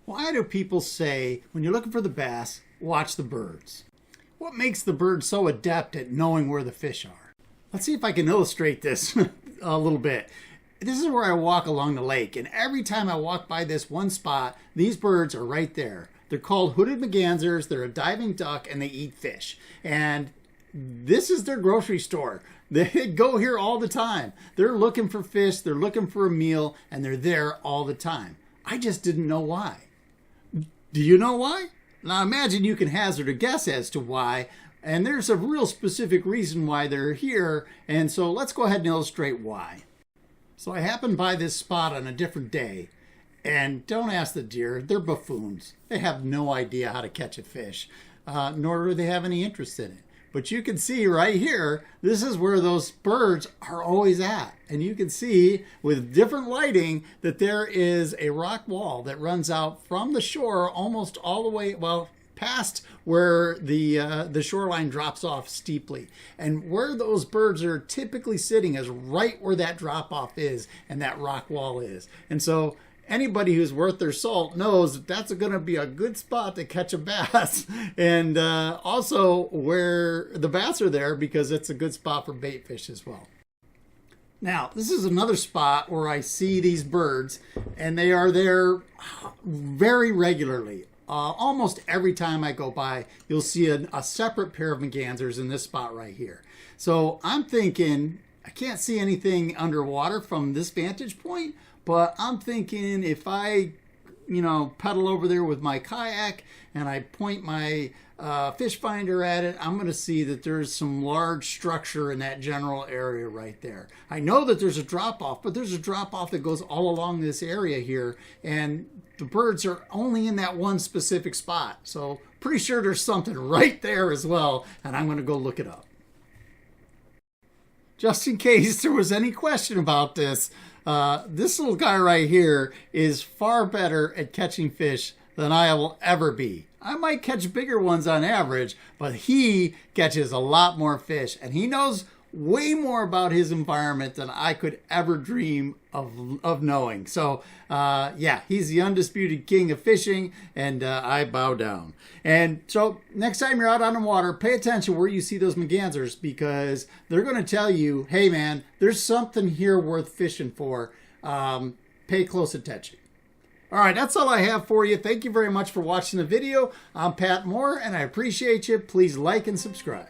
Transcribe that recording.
Why do people say, when you're looking for the bass, watch the birds? What makes the birds so adept at knowing where the fish are? Let's see if I can illustrate this a little bit. This is where I walk along the lake, and every time I walk by this one spot, these birds are right there. They're called hooded mergansers. They're a diving duck, and they eat fish. And this is their grocery store. They go here all the time. They're looking for fish, they're looking for a meal, and they're there all the time. I just didn't know why. Do you know why? Now imagine you can hazard a guess as to why, and there's a real specific reason why they're here, and so let's go ahead and illustrate why. So I happened by this spot on a different day, and don't ask the deer, they're buffoons. They have no idea how to catch a fish, nor do they have any interest in it. But you can see right here, this is where those birds are always at. And you can see with different lighting that there is a rock wall that runs out from the shore almost all the way, well, past where the shoreline drops off steeply. And where those birds are typically sitting is right where that drop off is and that rock wall is. And so anybody who's worth their salt knows that that's going to be a good spot to catch a bass. And also where the bass are there because it's a good spot for bait fish as well. Now, this is another spot where I see these birds, and they are there very regularly. Almost every time I go by, you'll see a separate pair of mergansers in this spot right here. So I'm thinking, I can't see anything underwater from this vantage point, but I'm thinking if I, pedal over there with my kayak and I point my fish finder at it, I'm going to see that there's some large structure in that general area right there. I know that there's a drop off, but there's a drop off that goes all along this area here, and the birds are only in that one specific spot. So pretty sure there's something right there as well, and I'm going to go look it up. Just in case there was any question about this, this little guy right here is far better at catching fish than I will ever be. I might catch bigger ones on average, but he catches a lot more fish, and he knows way more about his environment than I could ever dream of knowing. So yeah, he's the undisputed king of fishing, and I bow down. And so next time you're out on the water, pay attention where you see those mergansers, because they're going to tell you, hey man, there's something here worth fishing for. Pay close attention. All right, that's all I have for you. Thank you very much for watching the video. I'm Pat Moore, and I appreciate you. Please like and subscribe.